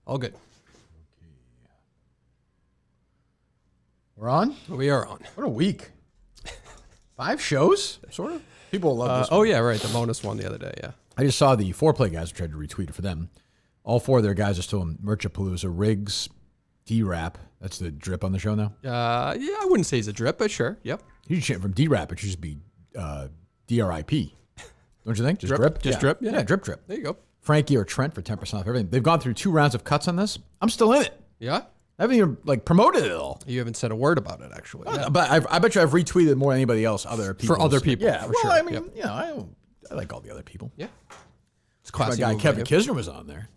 All good. We're on? We are on. What a week. 5 shows? Sort of. People love this. Oh, yeah, right. The bonus one the other day, yeah. I just saw the Foreplay guys tried to retweet it for them. All 4 of their guys are still in Merchapalooza. Riggs, D-Rap. That's the drip on the show now? Yeah, I wouldn't say he's a drip, but sure. Yep. You should change from D-Rap. It should just be D-R-I-P. Don't you think? Just drip? Just drip? Yeah. Yeah, drip. There you go. Frankie or Trent for 10% off everything. They've gone through 2 rounds of cuts on this. I'm still in it. Yeah? I haven't even promoted it all. You haven't said a word about it, actually. Yeah. But I bet you I've retweeted more than anybody else. Other people. For other people. Yeah. For Well, sure. I mean, Yep. you know, I like all the other people. Yeah. It's My classy. guy move, Kevin I guess. Kisner was on there.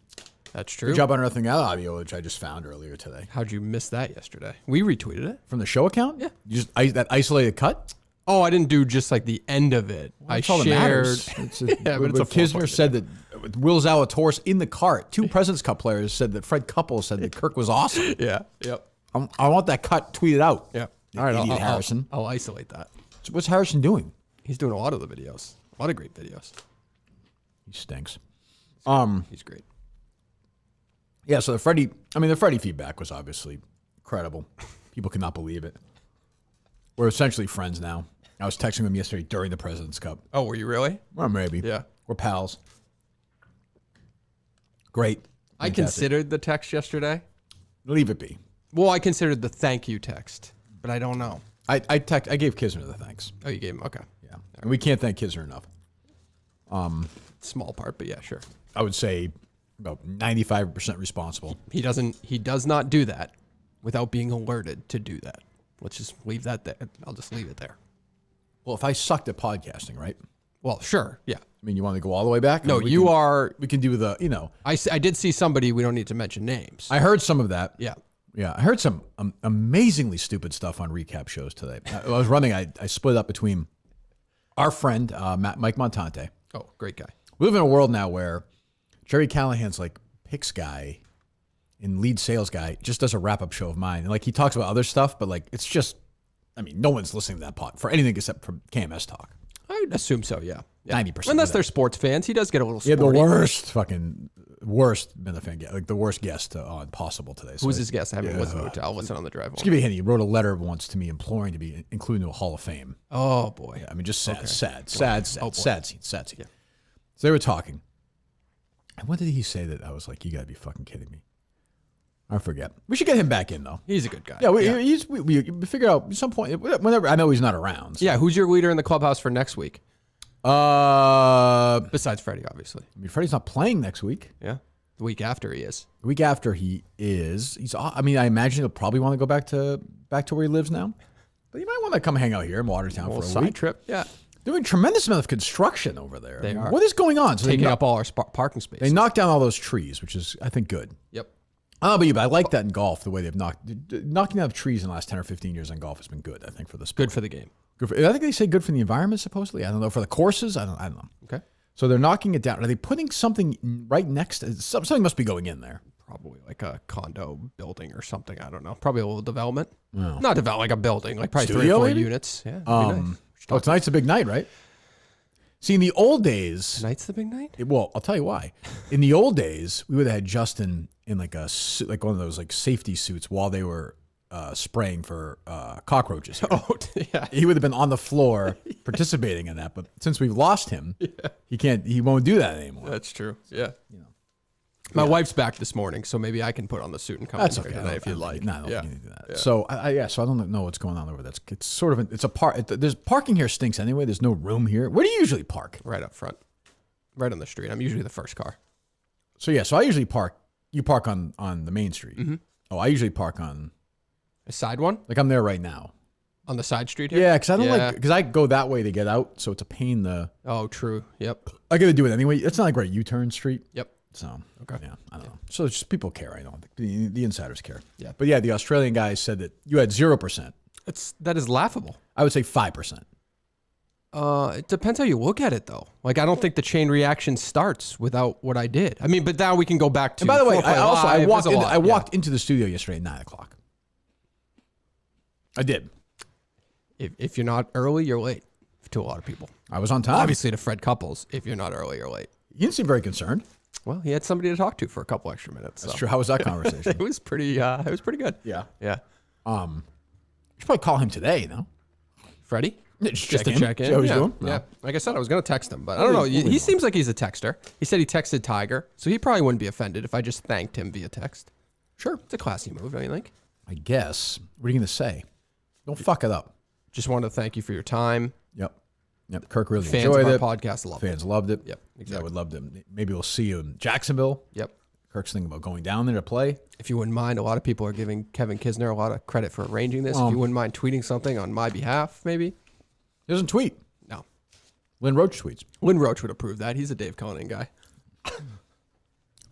That's true. Good job unearthing that audio, which I just found earlier today. How'd you miss that yesterday? We retweeted it. From the show account? Yeah. You just that isolated cut? Oh, I didn't do just like the end of it. That's I all that shared. matters. Yeah, but it's a Kisner 4-point said that with Will Zalatoris in the cart. 2 President's Cup players said that Fred Couples said that Kirk was awesome. Yeah. Yep. I want that cut tweeted out. Yeah. All right, idiot Harrison. I'll isolate that. So what's Harrison doing? He's doing a lot of the videos. A lot of great videos. He stinks. He's great. Yeah, so the Freddie feedback was obviously incredible. People could not believe it. We're essentially friends now. I was texting them yesterday during the President's Cup. Oh, were you really? Well, maybe. Yeah. We're pals. Great. I Fantastic. considered the text yesterday. Leave it be. Well, I considered the thank you text, but I don't know. I gave Kisner the thanks. Oh, you gave him? Okay. Yeah. And we can't thank Kisner enough. Small part, but yeah, sure. I would say about 95% responsible. He does not do that without being alerted to do that. Let's just leave that there. I'll just leave it there. Well, if I sucked at podcasting, right? Well, sure. Yeah. I mean, you want to go all the way back? No, I mean, you are. We can do the, I did see somebody, we don't need to mention names. I heard some of that. Yeah. Yeah, I heard some amazingly stupid stuff on recap shows today. I was running, I split up between our friend, Mike Montante. Oh, great guy. We live in a world now where Jerry Callahan's like picks guy and lead sales guy just does a wrap-up show of mine. And he talks about other stuff, but it's just, no one's listening to that pod for anything except for KMS talk. I would assume so, yeah. 90%. Unless they're sports fans. He does get a little Yeah, sporty. the worst Minifan guest, the worst guest on possible today. Who's his guest? I haven't listened to it. I'll listen on the drive Just home. give you a hint. He wrote a letter once to me imploring to be included in a Hall of Fame. Oh, boy. Yeah, just sad, Okay. sad scene. Yeah. So they were talking. And what did he say that I was like, you got to be fucking kidding me? I forget. We should get him back in, though. He's a good guy. Yeah, we figure out at some point, whenever, I know he's not around. So. Yeah, who's your leader in the clubhouse for next week? Besides Freddie, obviously. Freddie's not playing next week. Yeah. The week after he is. The week after he is, I imagine he'll probably want to go back to where he lives now. But he might want to come hang out here in Watertown for a side week. trip. Yeah. Doing a tremendous amount of construction over there. They are. What is going on? So Taking up all our parking spaces. They knocked down all those trees, which is, I think, good. Yep. I don't know about you, but I like that in golf, the way they've knocking down trees in the last 10 or 15 years in golf has been good, I think, for the sport. Good for the game. I think they say good for the environment, supposedly. I don't know. For the courses, I don't know. Okay. So they're knocking it down. Are they putting something right next? Something must be going in there. Probably like a condo building or something. I don't know. Probably a little development. Oh. Not develop like a building, like probably Studio, 3 or 4 maybe? units. Yeah. Nice. Oh, tonight's a big night, right? See, in the old days, Tonight's the big night? well, I'll tell you why. In the old days, we would have had Justin in like one of those safety suits while they were spraying for cockroaches. Here. Oh, yeah. He would have been on the floor participating in that, but since we've lost him, he won't do that anymore. That's true. Yeah. My wife's back this morning, so maybe I can put on the suit and come That's in here okay. today if you'd like. No, I don't think you need to do that. Yeah. So I don't know what's going on over there. It's sort of it's a park. There's parking here stinks anyway. There's no room here. Where do you usually park? Right up front. Right on the street. I'm usually the first car. So I usually park. You park on the main street. Mm-hmm. Oh, I usually park on A side one? I'm there right now. On the side street here? Yeah, because I don't because I go that way to get out, so it's a pain. Oh, true. Yep. I got to do it anyway. It's not like we're at U-turn street. Yep. So, okay. Yeah, I don't know. So it's just people care. I don't think the insiders care. Yeah. But yeah, the Australian guys said that you had 0%. That is laughable. I would say 5%. It depends how you look at it, though. Like, I don't think the chain reaction starts without what I did. I mean, but now we can go back to. And by the way, I walked yeah. into the studio yesterday at 9:00. I did. If you're not early, you're late. To a lot of people. I was on time. Obviously, to Fred Couples, if you're not early, you're late. You didn't seem very concerned. Well, he had somebody to talk to for a couple extra minutes. That's true. How was that conversation? It was pretty good. Yeah. Yeah. You should probably call him today, no? Freddie? Just to check in. See how he's yeah. doing? Yeah. Like I said, I was going to text him, but I don't know. He seems like he's a texter. He said he texted Tiger, so he probably wouldn't be offended if I just thanked him via text. Sure. It's a classy move, don't you think? I guess. What are you going to say? Don't fuck it up. Just wanted to thank you for your time. Yep. Kirk really Fans enjoyed of it. our podcast loved it. Fans loved it. Yep, I exactly. would love to. Maybe we'll see you in Jacksonville. Yep. Kirk's thinking about going down there to play. If you wouldn't mind, a lot of people are giving Kevin Kisner a lot of credit for arranging this. If you wouldn't mind tweeting something on my behalf, maybe. He doesn't tweet. No. Lynn Roach tweets. Lynn Roach would approve that. He's a Dave Conan guy.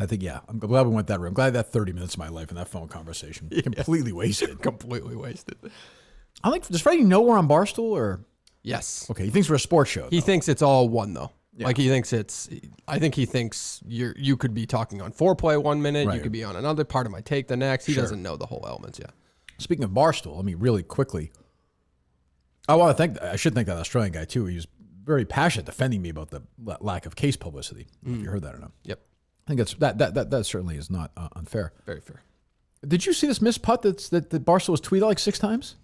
I think, yeah. I'm glad we went that route. I'm glad that 30 minutes of my life in that phone conversation. Completely wasted. Completely wasted. I think, does Freddie know we're on Barstool or? Yes. Okay, he thinks we're a sports show. He though. thinks it's all one, though. Yeah. Like, he thinks I think he thinks you could be talking on foreplay 1 minute. Right. You could be on another part of my take the next. He Sure. doesn't know the whole elements yet. Speaking of Barstool, let me really quickly. I should thank that Australian guy, too. He was very passionate defending me about the lack of case publicity. If you heard that or not. Yep. I think that certainly is not unfair. Very fair. Did you see this missed putt that Barstool was tweeted like 6 times?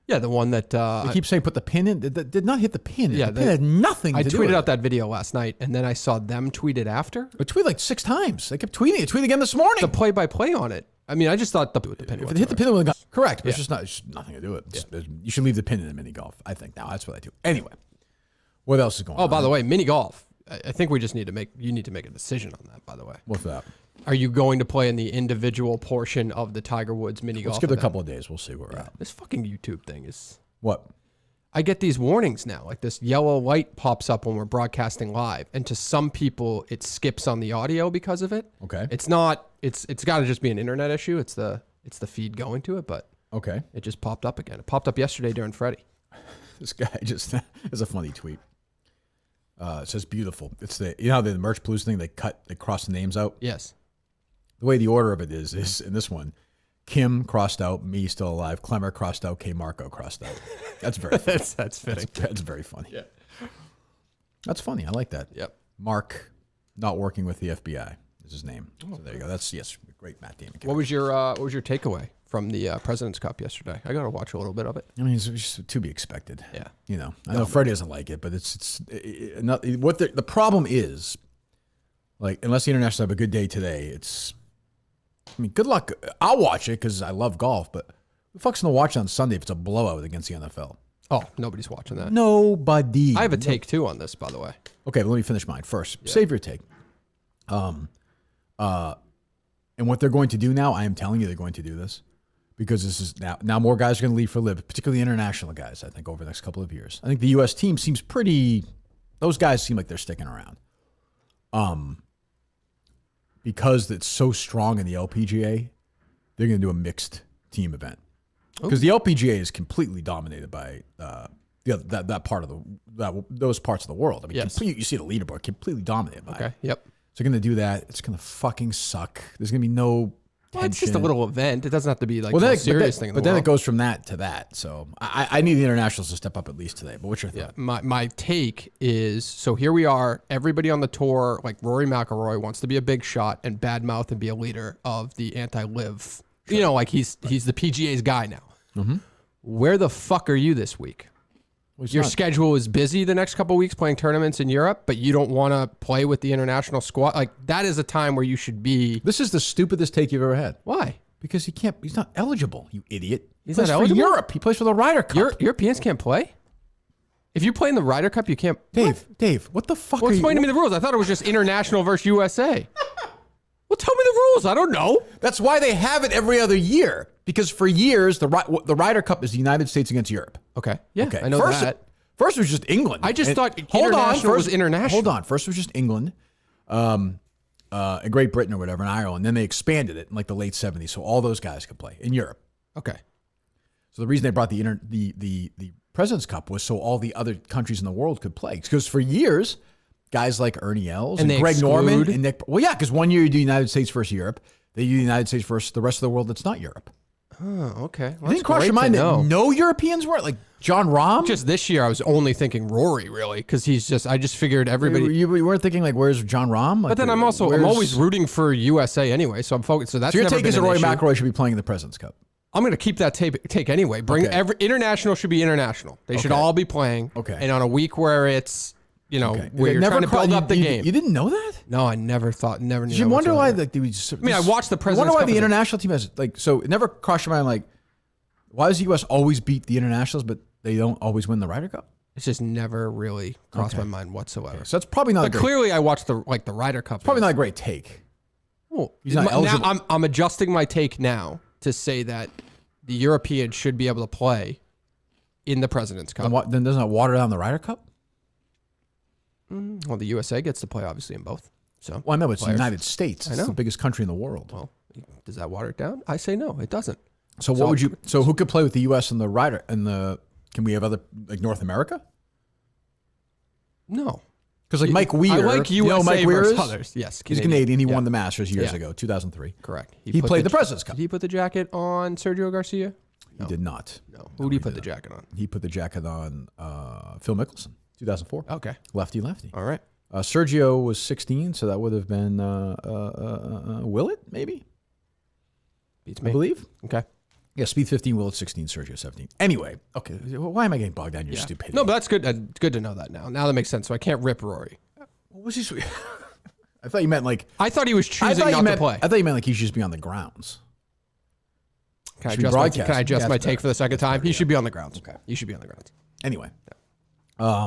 Yeah, the one that They keep saying put the pin in. That did not hit the pin. Yeah, the pin had nothing I to do with tweeted out it. that video last night, and then I saw them tweet it after. It tweeted like 6 times. They kept tweeting it. Tweeted again this morning. The play-by-play on it. I mean, I just thought the pin. If it hit the pin, it would have gone. Correct, but it's just nothing to do with it. You should leave the pin in the mini golf. I think now that's what I do. Anyway, what else is going on? Oh, by the way, mini golf. I think we just need to make a decision on that. By the way, What's that? are you going to play in the individual portion of the Tiger Woods mini golf? Let's give it a event? couple of days. We'll see where we're at. This fucking YouTube thing is. What? I get these warnings now, like this yellow light pops up when we're broadcasting live, and to some people it skips on the audio because of it. Okay. It's not. It's got to just be an internet issue. It's the feed going to it, but Okay. it just popped up again. It popped up yesterday during Freddie. This guy just is a funny tweet. It says beautiful. It's how the Merch Blues thing, they cross the names out. Yes. The way the order of it is in this one, Kim crossed out, me still alive, Clemmer crossed out, K Marco crossed out. That's very funny. that's fitting. That's very funny. Yeah. That's funny. I like that. Yep. Mark, not working with the FBI is his name. So there you go. That's great Matt Damon. What was your takeaway from the President's Cup yesterday? I got to watch a little bit of it. I mean, it's just to be expected. Yeah. You know, I know Freddie doesn't like it, but the problem is, like, unless the Internationals have a good day today, good luck. I'll watch it because I love golf, but who the fuck's going to watch it on Sunday if it's a blowout against the NFL? Oh, nobody's watching that. Nobody. I have a take too on this, by the way. Okay, but let me finish mine first. Yeah. Save your take. And what they're going to do now, I am telling you they're going to do this because this is now more guys are going to leave for LIV, particularly international guys, I think, over the next couple of years. I think the U.S. team seems those guys seem like they're sticking around. Because it's so strong in the LPGA, they're going to do a mixed team event. Because the LPGA is completely dominated by that part of those parts of the world. I mean, yes. You see the leaderboard completely dominated by it. Okay. Yep. So they're going to do that. It's going to fucking suck. There's going to be no tension. It's just a little event. It doesn't have to be like a serious thing in the But then world. it goes from that to that. So I need the internationals to step up at least today. But what's your thought? Yeah. My take is, so here we are. Everybody on the tour, like Rory McIlroy, wants to be a big shot and badmouth and be a leader of the anti-live. Sure. You know, like he's the PGA's guy now. Mm-hmm. Where the fuck are you this week? Well, your schedule is busy the next couple of weeks playing tournaments in Europe, but you don't want to play with the international squad. Like, that is a time where you should be. This is the stupidest take you've ever had. Why? Because he's not eligible, you idiot. He's not eligible? For Europe. He plays for the Ryder Cup. Europeans can't play? If you play in the Ryder Cup, you can't. Dave, what the fuck well, are you? Explain to me the rules. I thought it was just international versus USA. Well, tell me the rules. I don't know. That's why they have it every other year. Because for years, the Ryder Cup is the United States against Europe. Okay. Yeah, okay. I know that. First it was just England. I just thought international was international. Hold on. First it was just England, and Great Britain or whatever, and Ireland. Then they expanded it in like the late 70s, so all those guys could play in Europe. Okay. So the reason they brought the President's Cup was so all the other countries in the world could play. Because for years, guys like Ernie Els and Greg Norman and Nick. Well, yeah, because one year you do United States versus Europe, then you do United States versus the rest of the world that's not Europe. Oh, okay. Well, It didn't cross your mind that no Europeans were like John Rahm? Just this year, I was only thinking Rory, really, because I just figured everybody. You weren't thinking like, where's John Rahm? Like, but then I'm always rooting for USA anyway, so I'm focused. So that's so your never take been is that an Rory issue. McIlroy should be playing in the President's Cup. I'm going to keep that take anyway. Every international should be international. They should all be playing. Okay. And on a week where it's where you're trying to build up the game. You didn't know that? No, I never knew. Did you wonder why? Like, I watched the President's Cup. Wonder why Cup the international team has like. So it never crossed your mind like, why does the U.S. always beat the internationals, but they don't always win the Ryder Cup? It's just never really crossed my mind whatsoever. Okay. So that's probably not. But clearly, I watched the Ryder Cup. Probably not a great take. Well, he's not eligible. Now I'm adjusting my take now to say that the Europeans should be able to play in the President's Cup. Then doesn't that water down the Ryder Cup? Well, the USA gets to play obviously in both. So I know it's the United States. It's I know. the biggest country in the world. Well, does that water it down? I say no, it doesn't. So what would you? So who could play with the U.S. and the Ryder and the? Can we have other like North America? No, because like Mike Weir, I like USA Mike Weir versus others. Yes, he's Canadian. He won the Masters years ago, 2003. Correct. He played the President's Cup. Did he put the jacket on Sergio Garcia? He did not. No. Who did he put the jacket on? He put the jacket on Phil Mickelson, 2004. Okay. Lefty. All right. Sergio was 16, so that would have been Willett, maybe? Beats me. I believe. Okay. Yeah, Speed 15, Willett 16, Sergio 17. Anyway, okay. Why am I getting bogged down in your stupidity? No, but that's good. Good to know that now. Now that makes sense. So I can't rip Rory. What was he? I thought you meant like. I thought he was choosing not to play. I thought you meant like he should just be on the grounds. Can I adjust my take for the second time? He should be on the grounds. Okay. He should be on the grounds. Anyway,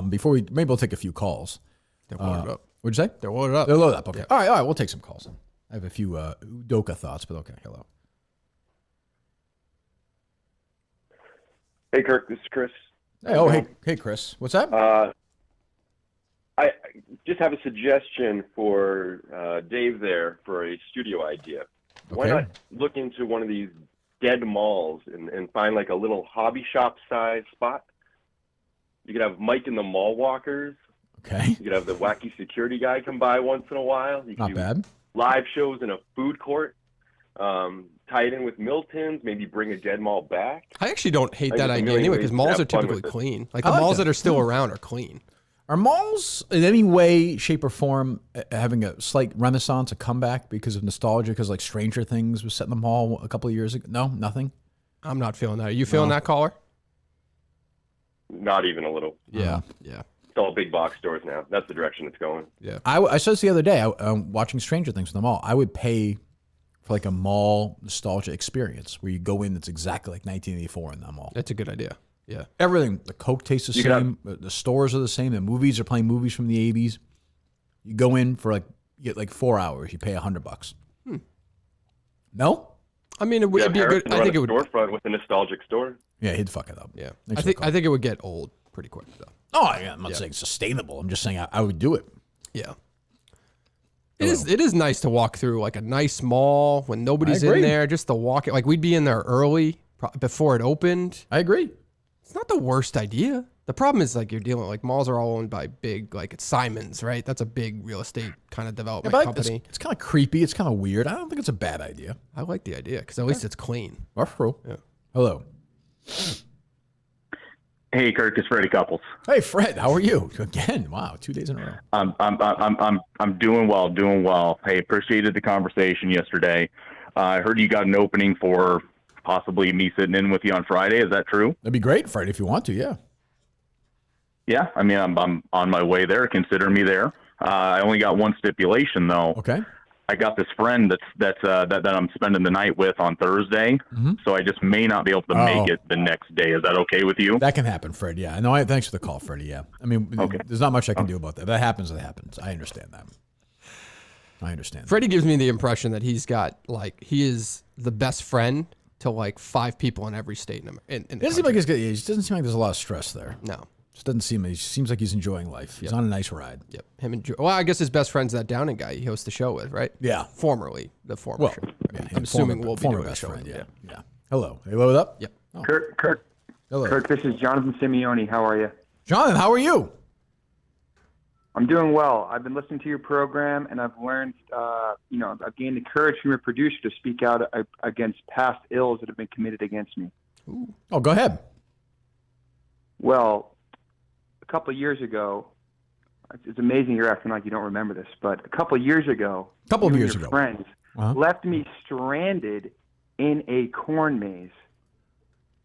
before maybe we'll take a few calls. They're loaded up. What'd you say? They're loaded up. They're loaded up. Okay. Yeah. All right. We'll take some calls. I have a few Udoka thoughts, but okay. Hello. Hey, Kirk. This is Chris. Hey, Chris. What's up? I just have a suggestion for Dave there for a studio idea. Why not look into one of these dead malls and find like a little hobby shop size spot? You could have Mike and the Mall Walkers. Okay. You could have the wacky security guy come by once in a while. You could Not bad. Live shows in a food court. Tie it in with Milton's, maybe bring a dead mall back. I actually don't hate that idea anyway because malls are typically clean. Like the malls that are still around are clean. Are malls in any way, shape, or form having a slight renaissance, a comeback because of nostalgia? Because like Stranger Things was set in the mall a couple of years ago. No, nothing. I'm not feeling that. Are you feeling that, caller? Not even a little. Yeah. It's all big box stores now. That's the direction it's going. Yeah. I said this the other day. Watching Stranger Things in the mall. I would pay for like a mall nostalgia experience where you go in. It's exactly like 1984 in that mall. That's a good idea. Yeah. Everything. The Coke tastes the same. The stores are the same. The movies are playing movies from the 80s. You go in for you get like 4 hours. You pay $100. No? I mean, it would be a good. I think it would. Storefront with a nostalgic store. Yeah, he'd fuck it up. Yeah. I think it would get old pretty quick though. Oh, I'm not saying sustainable. I'm just saying I would do it. Yeah. It is nice to walk through like a nice mall when nobody's in there, just to walk it. Like we'd be in there early before it opened. I agree. It's not the worst idea. The problem is like you're dealing like malls are all owned by big, like it's Simon's, right? That's a big real estate kind of development company. It's kind of creepy. It's kind of weird. I don't think it's a bad idea. I like the idea because at least it's clean. Yeah. Hello. Hey, Kirk, it's Freddie Couples. Hey, Fred, how are you? Again, wow, 2 days in a row. I'm doing well. Hey, appreciated the conversation yesterday. I heard you got an opening for possibly me sitting in with you on Friday. Is that true? That'd be great, Fred, if you want to. Yeah. Yeah, I mean, I'm on my way there. Consider me there. I only got one stipulation though. Okay. I got this friend that I'm spending the night with on Thursday, so I just may not be able to make it the next day. Is that okay with you? That can happen, Fred. Yeah. No, thanks for the call, Freddie. Yeah. I mean, there's not much I can do about that. That happens. It happens. I understand that. Freddie gives me the impression that he's got he is the best friend to like 5 people in every state in it doesn't seem like it doesn't seem like there's a lot of stress there. No. Just doesn't seem. He seems like he's enjoying life. He's on a nice ride. Yep. Him and well, I guess his best friend's that Downing guy he hosts the show with, right? Yeah. Formerly the former show. Yeah, I'm assuming we'll be doing best a show friend. with him. Yeah. Hello. Are you loaded up? Yep. Oh. Kirk. Hello. Kirk, this is Jonathan Simeone. How are you? Jonathan, how are you? I'm doing well. I've been listening to your program, and I've learned, I've gained the courage from your producer to speak out against past ills that have been committed against me. Ooh. Oh, go ahead. Well, a couple of years ago, it's amazing you're acting like you don't remember this, but a couple of years ago, friends left me stranded in a corn maze.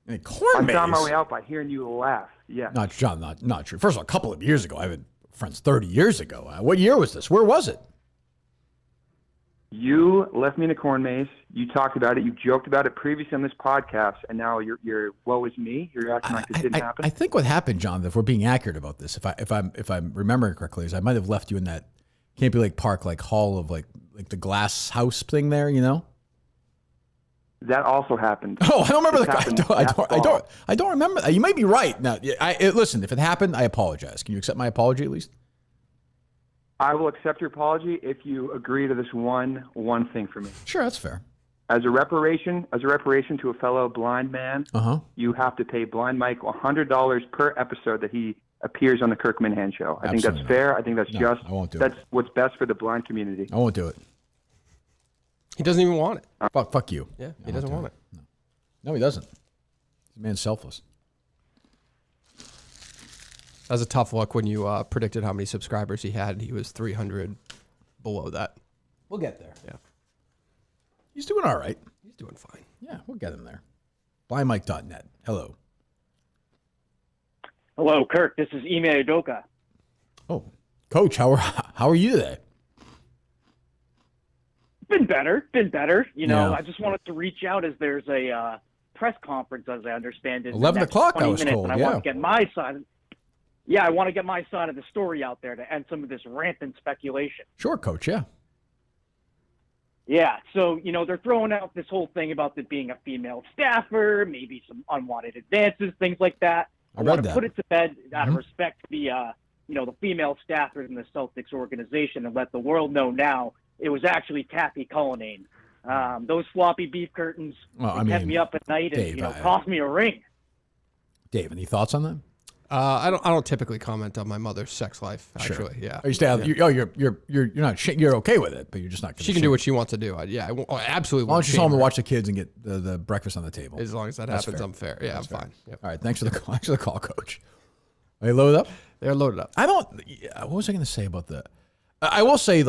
In a corn maze? I found my way out by hearing you laugh. Yeah. Not true. First of all, a couple of years ago. I had friends 30 years ago. What year was this? Where was it? You left me in a corn maze. You talked about it. You joked about it previously on this podcast, and now you're woe is me. You're acting like this didn't happen. I think what happened, John, if we're being accurate about this, if I'm remembering correctly, is I might have left you in that Campy Lake Park like hall of like the glass house thing there, you know? That also happened. Oh, I don't remember I don't remember. You might be right. Now, listen, if it happened, I apologize. Can you accept my apology at least? I will accept your apology if you agree to this one thing for me. Sure, that's fair. As a reparation to a fellow blind man, you have to pay Blind Mike $100 per episode that he appears on the Kirk Minhan Show. I think that's fair. I think that's just. I won't do that's what's best for the blind community. I won't do it. He doesn't even want it. Fuck you. Yeah, he doesn't want it. No, he doesn't. This man's selfless. That was a tough look when you predicted how many subscribers he had. He was 300 below that. We'll get there. Yeah. He's doing all right. He's doing fine. Yeah, we'll get him there. BlindMike.net. Hello. Hello, Kirk. This is Ime Udoka. Oh, Coach, how are you today? Been better. You know, I just wanted to reach out as there's a press conference, as I understand it. 11 o'clock, I was told. And I want to get my side. Yeah, I want to get my side of the story out there to end some of this rampant speculation. Sure, Coach. Yeah. Yeah. So, they're throwing out this whole thing about it being a female staffer, maybe some unwanted advances, things like that. I want to put it to bed out of respect to the female staffers in the Celtics organization and let the world know now it was actually Kathy Cullinane. Those floppy beef curtains kept me up at night and Dave, cost me a ring. Dave, any thoughts on that? I don't typically comment on my mother's sex life. Actually, sure. Yeah. Oh, you stay out. You're not. You're okay with it, but you're just not. She can do what she wants to do. I absolutely. Why don't you tell them to watch the kids and get the breakfast on the table? As long as that happens, I'm fair. Yeah, I'm fine. Yep. All right. Thanks for the call. Thanks for the call, Coach. Are you loaded up? They're loaded up. What was I going to say about the? I will say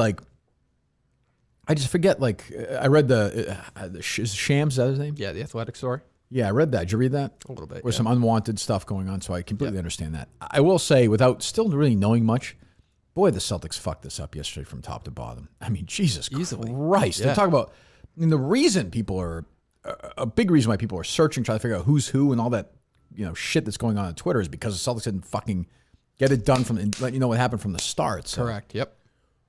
I just forget. I read the Shams. Is that his name? Yeah, the athletic story. Yeah, I read that. Did you read that? A little bit. There's some unwanted stuff going on, so I completely understand that. I will say, without still really knowing much, boy, the Celtics fucked this up yesterday from top to bottom. I mean, Jesus Christ. Yeah. They talk about, the reason people are, a big reason why people are searching, trying to figure out who's who and all that, shit that's going on Twitter is because the Celtics didn't fucking get it done and let you know what happened from the start. So, correct. Yep.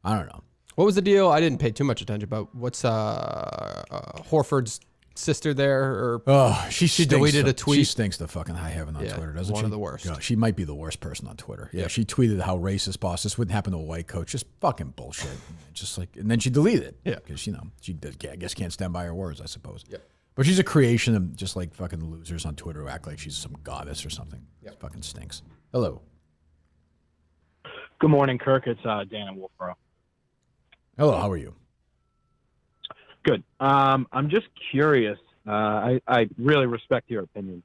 I don't know. What was the deal? I didn't pay too much attention, but what's Horford's sister there? She deleted a tweet. She stinks to fucking high heaven on Twitter, doesn't she? One of the worst. God, she might be the worst person on Twitter. Yeah, she tweeted how racist boss. This wouldn't happen to a white coach. Just fucking bullshit. And then she deleted it. Yeah. Because, she I guess can't stand by her words, I suppose. Yeah. But she's a creation of just like fucking losers on Twitter who act like she's some goddess or something. Yeah. It fucking stinks. Hello. Good morning, Kirk. It's Dan in Wolfboro. Hello, how are you? Good. I'm just curious. I really respect your opinion.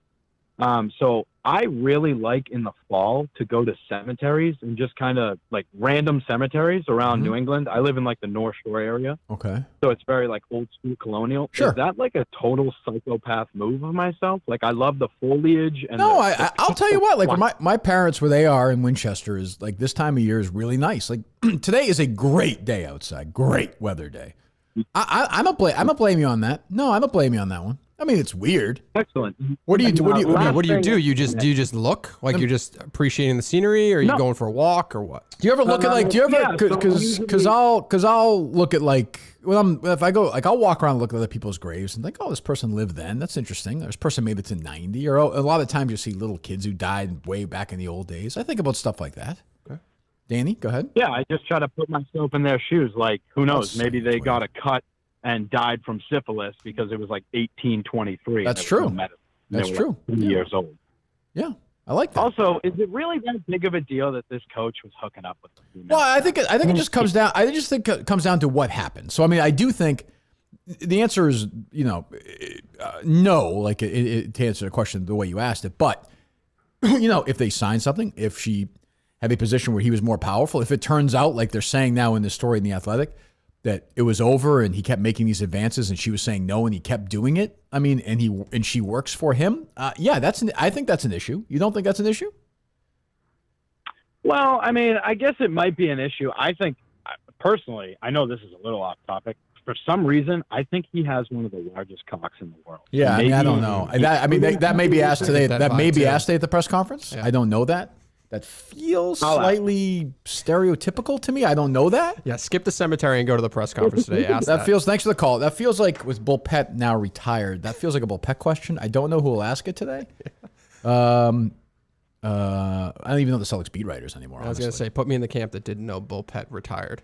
So I really like in the fall to go to cemeteries and just kind of like random cemeteries around New England. I live in like the North Shore area. Okay. So it's very like old school colonial. Sure. Is that like a total psychopath move of myself? Like I love the foliage. And no, I'll tell you what, like my parents where they are in Winchester is like this time of year is really nice. Like today is a great day outside. Great weather day. I'm a blame you on that. No, I'm a blame you on that one. I mean, it's weird. Excellent. What do you do? What do you do? Do you just look like you're just appreciating the scenery, or are you going for a walk, or what? Do you ever look at like? Do you ever? Because I'll look at like if I go like I'll walk around and look at other people's graves and think, oh, this person lived then. That's interesting. This person made it to 90. Or a lot of times you see little kids who died way back in the old days. I think about stuff like that. Okay. Danny, go ahead. Yeah, I just try to put myself in their shoes. Like, who knows? Maybe they got a cut and died from syphilis because it was like 1823. That's true. That's true. Like 3 years old. Yeah. I like that. Also, is it really that big of a deal that this coach was hooking up with the female? Well, I think it just comes down. I just think it comes down to what happened. So I mean, I do think the answer is no. Like to answer the question the way you asked it, but if they signed something, if she had a position where he was more powerful, if it turns out like they're saying now in this story in The Athletic that it was over and he kept making these advances and she was saying no and he kept doing it. I mean, and she works for him. I think that's an issue. You don't think that's an issue? Well, I mean, I guess it might be an issue. I think personally, I know this is a little off topic. For some reason, I think he has one of the largest cocks in the world. Yeah, I don't know. That may be asked today. That may be asked today at the press conference. Yeah. I don't know that. That feels slightly stereotypical to me. I don't know that. Yeah, skip the cemetery and go to the press conference today. Ask that. Thanks for the call. That feels like with Bull Pett now retired. That feels like a Bull Pett question. I don't know who will ask it today. I don't even know the Celtics beat writers anymore. I was going to say, put me in the camp that didn't know Bull Pett retired.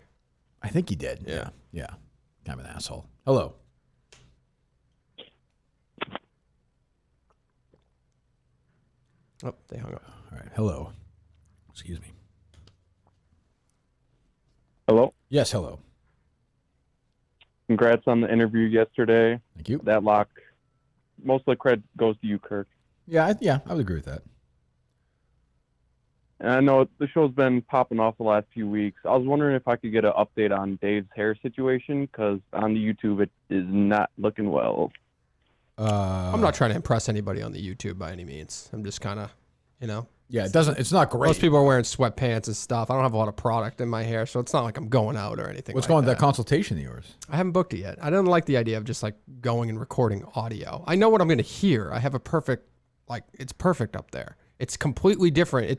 I think he did. Yeah. Kind of an asshole. Hello. Oh, they hung up. All right. Hello. Excuse me. Hello? Yes, hello. Congrats on the interview yesterday. Thank you. That lock, most of the credit goes to you, Kirk. Yeah, I would agree with that. And I know the show's been popping off the last few weeks. I was wondering if I could get an update on Dave's hair situation, because on the YouTube it is not looking well. I'm not trying to impress anybody on the YouTube by any means. I'm just kind of, Yeah, it's not great. Most people are wearing sweatpants and stuff. I don't have a lot of product in my hair, so it's not like I'm going out or anything. What's going on with that consultation of yours? I haven't booked it yet. I don't like the idea of just like going and recording audio. I know what I'm going to hear. I have a perfect, it's perfect up there. It's completely different.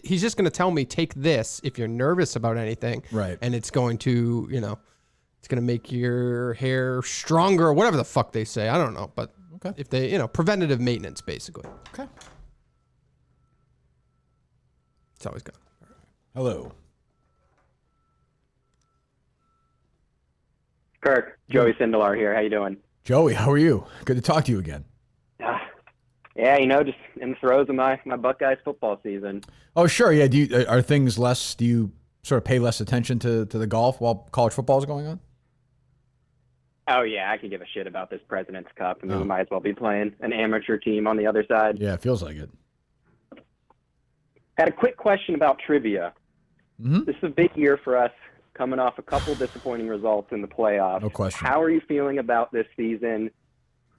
He's just going to tell me, take this if you're nervous about anything. Right. And it's going to, it's going to make your hair stronger or whatever the fuck they say. I don't know. But if they, preventative maintenance, basically. Okay. It's always good. Hello. Kirk, Joey Sindelar here. How you doing? Joey, how are you? Good to talk to you again. Yeah, just in the throes of my Buckeyes football season. Oh, sure. Yeah. Are things less? Do you sort of pay less attention to the golf while college football is going on? Oh yeah, I can give a shit about this President's Cup. I mean, we might as well be playing an amateur team on the other side. Yeah, it feels like it. Had a quick question about trivia. Mm-hmm. This is a big year for us, coming off a couple disappointing results in the playoffs. No question. How are you feeling about this season?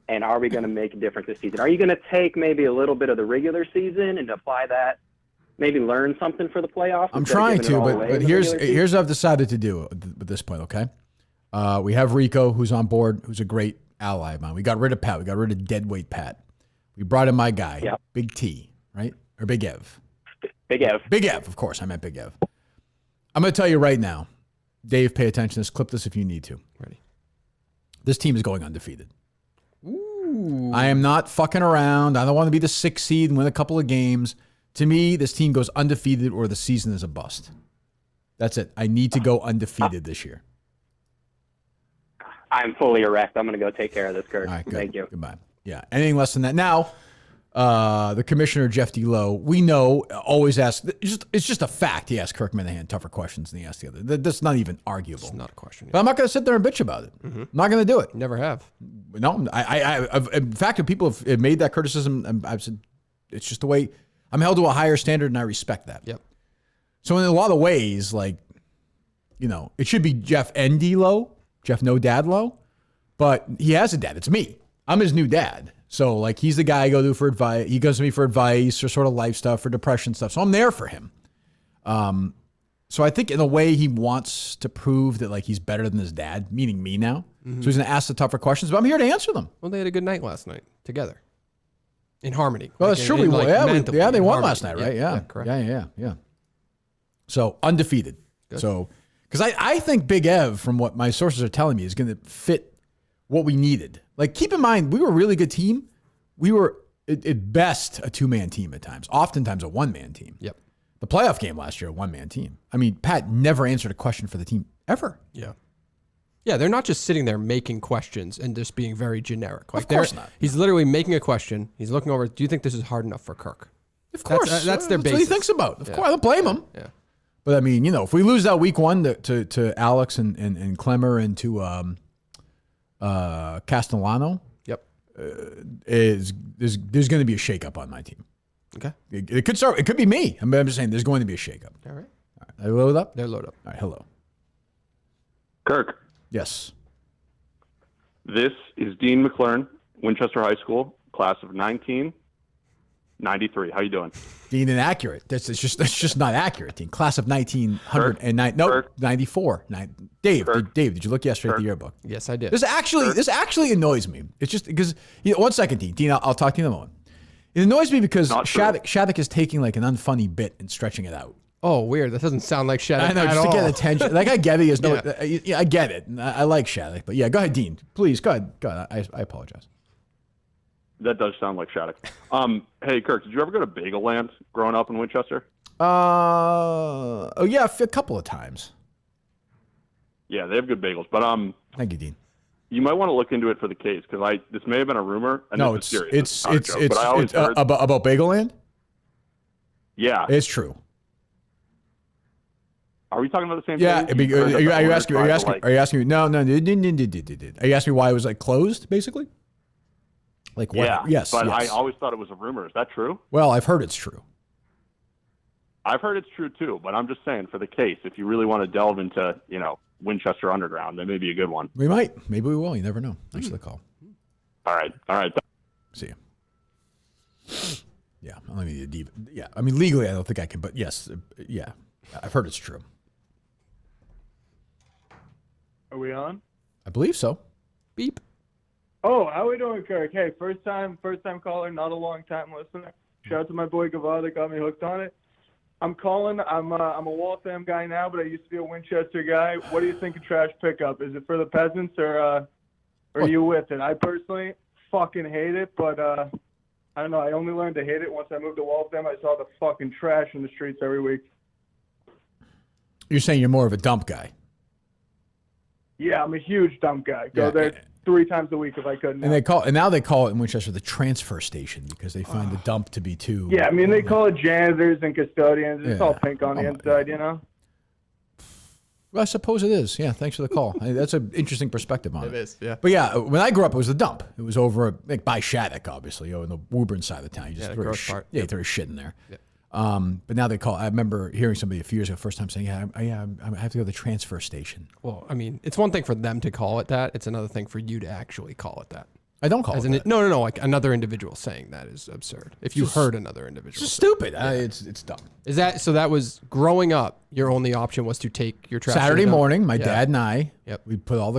And are we going to make a difference this season? Are you going to take maybe a little bit of the regular season and apply that, maybe learn something for the playoffs? I'm trying to, but here's what I've decided to do at this point, okay? We have Rico, who's on board, who's a great ally of mine. We got rid of Pat. We got rid of deadweight Pat. We brought in my guy, Big T, right? Or Big Ev. Big Ev. Big Ev, of course. I meant Big Ev. I'm going to tell you right now, Dave, pay attention to this. Clip this if you need to. Ready. This team is going undefeated. Ooh. I am not fucking around. I don't want to be the 6th seed and win a couple of games. To me, this team goes undefeated or the season is a bust. That's it. I need to go undefeated this year. I'm fully erect. I'm going to go take care of this, Kirk. All right, good. Thank you. Goodbye. Yeah, anything less than that. Now, the commissioner, Jeff D. Lowe, we know, always asks, it's just a fact. He asked Kirk Minahan tougher questions than he asked the other. That's not even arguable. It's not a question. But I'm not going to sit there and bitch about it. Mm-hmm. I'm not going to do it. Never have. No, I've, in fact, if people have made that criticism, I've said it's just the way I'm held to a higher standard, and I respect that. Yep. So in a lot of ways, it should be Jeff N. D. Lowe, Jeff No Dad Lowe, but he has a dad. It's me. I'm his new dad. So he's the guy I go to for advice. He goes to me for advice or sort of life stuff, for depression stuff. So I'm there for him. So I think in a way he wants to prove that he's better than his dad, meaning me now. Mm-hmm. So he's going to ask the tougher questions, but I'm here to answer them. Well, they had a good night last night together. In harmony. Well, that's true. They won last night, right? Yeah. Correct. Yeah. So undefeated. Good. So, because I think Big Ev, from what my sources are telling me, is going to fit what we needed. Keep in mind, we were a really good team. We were, at best, a 2-man team at times. Oftentimes a 1-man team. Yep. The playoff game last year, a 1-man team. I mean, Pat never answered a question for the team, ever. Yeah. Yeah, they're not just sitting there making questions and just being very generic. Of course not. He's literally making a question. He's looking over, do you think this is hard enough for Kirk? Of course. That's their basis. That's what he thinks about. Of course. I don't blame him. Yeah. But, I mean, if we lose that week 1 to Alex and Clemmer and to Castellano, yep, there's going to be a shakeup on my team. Okay. It could start. It could be me. I'm just saying there's going to be a shakeup. All right. Are they loaded up? They're loaded up. All right. Hello. Kirk. Yes. This is Dean McLaren, Winchester High School, class of 1993. How you doing? Dean, inaccurate. That's just not accurate. Dean, class of 1909. No, 94. Dave, did you look yesterday at the yearbook? Yes, I did. This actually annoys me. It's just because 1 second, Dean. Dean, I'll talk to you in a moment. It annoys me because Shattuck is taking like an unfunny bit and stretching it out. Oh, weird. That doesn't sound like Shattuck. I know, just to get attention. Like, I get it. I get it. I like Shattuck. But yeah, go ahead, Dean. Please, go ahead. I apologize. That does sound like Shattuck. Hey, Kirk, did you ever go to Bagel Land growing up in Winchester? Oh yeah, a couple of times. Yeah, they have good bagels. But thank you, Dean. You might want to look into it for the case because this may have been a rumor. And no, it's serious. It's about Bagel Land. Yeah, it's true. Are we talking about the same thing? Yeah. Are you asking me? No. Are you asking me why it was like closed, basically? Like what? Yeah. Yes. But yes. I always thought it was a rumor. Is that true? Well, I've heard it's true. I've heard it's true too, but I'm just saying for the case, if you really want to delve into, Winchester Underground, that may be a good one. We might. Maybe we will. You never know. Thanks for the call. All right. See you. Yeah. I'm not even a diva. Yeah. I mean, legally, I don't think I can, but yes. Yeah. I've heard it's true. Are we on? I believe so. Beep. Oh, how we doing, Kirk? Hey, first time caller, not a long time listener. Shout out to my boy Gavard that got me hooked on it. I'm calling. I'm a Waltham guy now, but I used to be a Winchester guy. What do you think of trash pickup? Is it for the peasants or are you with it? I personally fucking hate it, but I don't know. I only learned to hate it once I moved to Waltham. I saw the fucking trash in the streets every week. You're saying you're more of a dump guy. Yeah, I'm a huge dump guy. Go there 3 times a week if I could. And now they call it in Winchester the transfer station because they find the dump to be too. Yeah, I mean they call it janitors and custodians. It's all pink on the inside, Well, I suppose it is. Yeah, thanks for the call. That's an interesting perspective on it. It is, yeah. But yeah, when I grew up, it was the dump. It was over by Shattuck, obviously, in the Woburn side of the town. You just throw shit in there. Yeah. But now they call. I remember hearing somebody a few years ago, first time saying, I have to go to the transfer station." Well, I mean, it's one thing for them to call it that. It's another thing for you to actually call it that. I don't call it that. No. Like another individual saying that is absurd. If you heard another individual, it's stupid. It's dumb. Is that so? That was growing up. Your only option was to take your trash Saturday morning. My dad and I, Yep. we put all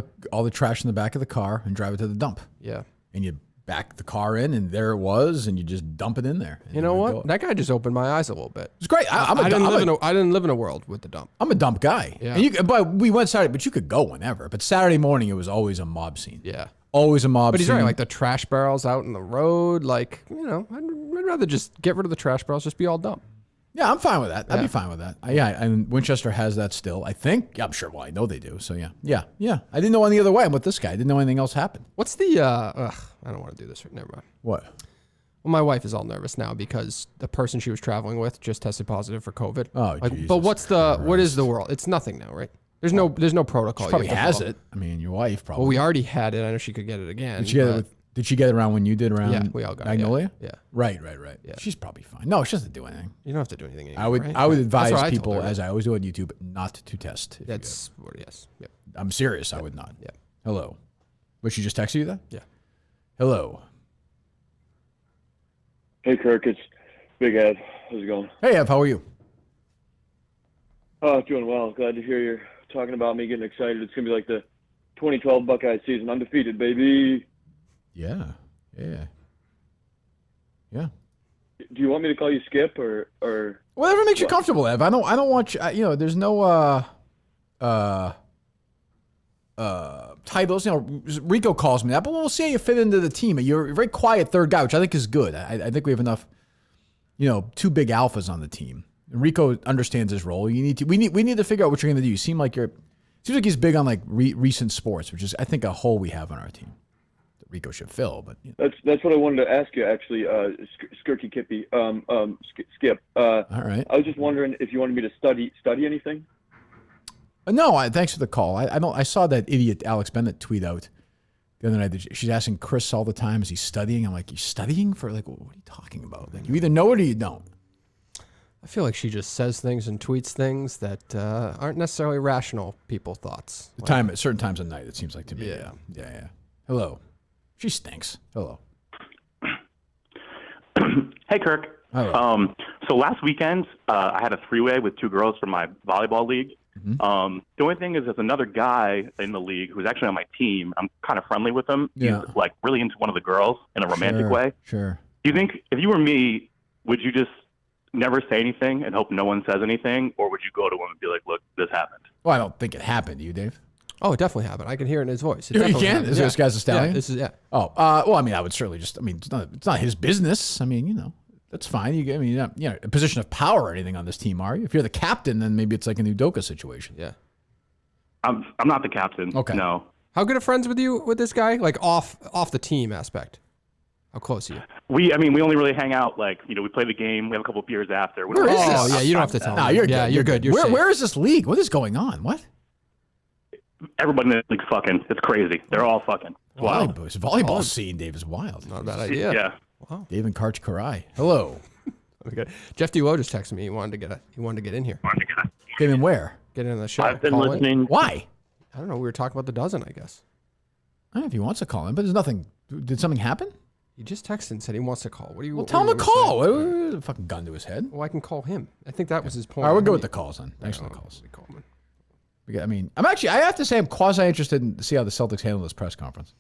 the trash in the back of the car and drive it to the dump. Yeah. And you back the car in, and there it was, and you just dump it in there. You know what? That guy just opened my eyes a little bit. It's great. I didn't live in a world with the dump. I'm a dump guy. Yeah. But we went Saturday, but you could go whenever. But Saturday morning, it was always a mob scene. Yeah. Always a mob scene. But he's right, like the trash barrels out in the road. Like, I'd rather just get rid of the trash barrels, just be all dump. Yeah, I'm fine with that. I'd be fine with that. And Winchester has that still, I think. Yeah, I'm sure. Well, I know they do. So, yeah. I didn't know any other way. I'm with this guy. I didn't know anything else happened. What's the, I don't want to do this. Never mind. What? Well, my wife is all nervous now because the person she was traveling with just tested positive for COVID. Oh, Jesus but what is the world? It's nothing now, right? There's no protocol. She probably has it. I mean, your wife probably. Well, we already had it. I know she could get it again. Did she get it around when you did around? Yeah, we all got Magnolia? it. Yeah. Right. Yeah. She's probably fine. No, she doesn't do anything. You don't have to do anything anymore. I would advise people, as I always do on YouTube, not to test. That's what it is. Yep. I'm serious. I would not. Yeah. Hello. Was she just texting you that? Yeah. Hello. Hey, Kirk. It's Big Ed. How's it going? Hey, Ev. How are you? Oh, doing well. Glad to hear you're talking about me getting excited. It's going to be like the 2012 Buckeye season. Undefeated, baby. Yeah. Do you want me to call you Skip or whatever makes you comfortable, Ev? I don't want you. There's no titles. Rico calls me that, but we'll see how you fit into the team. You're a very quiet third guy, which I think is good. I think we have enough, two big alphas on the team. And Rico understands his role. We need to figure out what you're going to do. You seems like he's big on like recent sports, which is I think a hole we have on our team. Rico should fill. But you know. That's what I wanted to ask you, actually, Skirky Kippy, Skip. All right. I was just wondering if you wanted me to study anything. No, thanks for the call. I saw that idiot Alex Bennett tweet out the other night. She's asking Chris all the time, is he studying? I'm like, you studying for like, what are you talking about? Like, you either know it or you don't. I feel like she just says things and tweets things that aren't necessarily rational people thoughts. At certain times of night, it seems like to me. Yeah. Hello. She stinks. Hello. Hey, Kirk. Hello. So last weekend, I had a three-way with two girls from my volleyball league. Mm-hmm. The only thing is there's another guy in the league who's actually on my team. I'm kind of friendly with him. Yeah. He's like really into one of the girls in a romantic way. Sure. Do you think if you were me, would you just never say anything and hope no one says anything, or would you go to him and be like, look, this happened? Well, I don't think it happened. Do you, Dave? Oh, it definitely happened. I can hear it in his voice. You can? Is this guy's a stallion? Yeah, this is, yeah. Oh, well, I mean, I would certainly just, I mean, it's not his business. I mean, you know, that's fine. You're not a position of power or anything on this team, are you? If you're the captain, then maybe it's like a Udoka situation. Yeah. I'm not the captain. Okay. No. How good of friends with this guy? Like off the team aspect? How close are you? We only really hang out, like, you know, we play the game, we have a couple of beers after. Where is this? Oh, yeah, you don't have to tell me. No, you're good. Yeah, you're good. You're safe. Where is this league? What is going on? What? Everybody in the league's fucking. It's crazy. They're all fucking. Wow. Volleyball scene, Dave, is wild. Not a bad idea. Yeah. Wow. Dave and Karch Karai. Hello. Okay. Jeff D. Lowe just texted me. He wanted to get in here. Get in where? Get in the show. I've been Call listening. In. Why? I don't know. We were talking about the dozen, I guess. I don't know if he wants to call in, but there's nothing. Did something happen? He just texted and said he wants to call. What do you? Well, tell him to call. A fucking gun to his head. Well, I can call him. I think that was his point. All right, we'll go with the calls then. Thanks for the calls. We call him. I mean, I have to say I'm quasi interested in to see how the Celtics handle this press conference.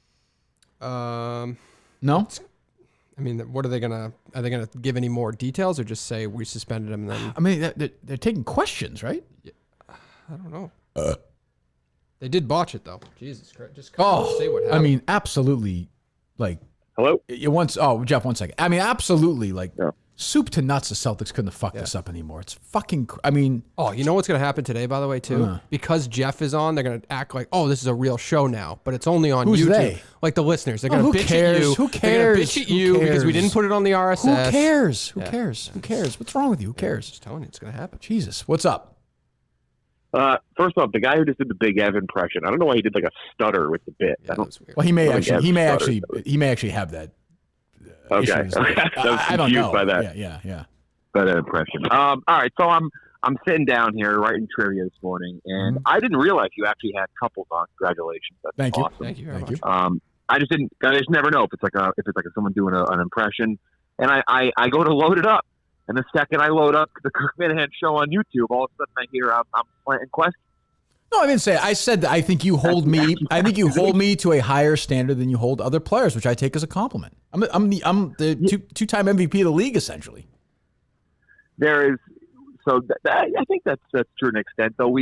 No? I mean, what are they gonna give any more details or just say we suspended him and then? I mean, they're taking questions, right? Yeah, I don't know. They did botch it though. Jesus Christ! Just say what happened. I mean, absolutely. Like, hello. Jeff, 1 second. I mean, absolutely. Like, soup to nuts. The Celtics couldn't have fucked this up anymore. It's fucking. I mean. Oh, you know what's gonna happen today, by the way, too? Because Jeff is on, they're gonna act like, oh, this is a real show now, but it's only on Who's YouTube. They? Like the listeners, they're gonna who bitch cares? at you. Who cares? They're gonna bitch at you because we didn't put it on the RSS. Who cares? Who Yeah. cares? Who cares? What's wrong with you? Who cares? Just telling you, it's gonna happen. Jesus, what's up? First off, the guy who just did the Big Ev impression, I don't know why he did like a stutter with the bit. Yeah, that was weird. Well, he may actually have that. Okay, issues. I was confused by that. Yeah. By that impression. All right, so I'm sitting down here writing trivia this morning, and I didn't realize you actually had couples on. Congratulations, that's Thank awesome. you. Thank you very much. I just never know if it's like someone doing an impression, and I go to load it up, and the second I load up the Kirk Minahan show on YouTube, all of a sudden I hear I'm planting questions. No, I didn't say it. I said that I think you hold me. I think you hold me to a higher standard than you hold other players, which I take as a compliment. I'm the two-time MVP of the league, essentially. There is, so I think that's to an extent. Though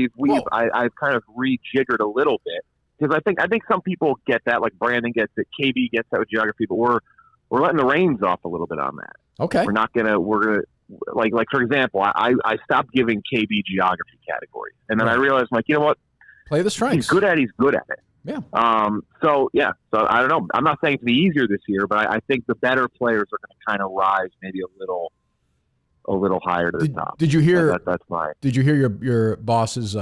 I've kind of rejiggered a little bit because I think some people get that, like Brandon gets it, KB gets that with geography, but we're letting the reins off a little bit on that. Okay, we're gonna like for example, I stopped giving KB geography categories, and then I realized, like, you know what? Play the strengths. He's good at it. Yeah. So I don't know. I'm not saying it's be easier this year, but I think the better players are going to kind of rise maybe a little higher to the top. Did you hear? That's fine. Did you hear your boss's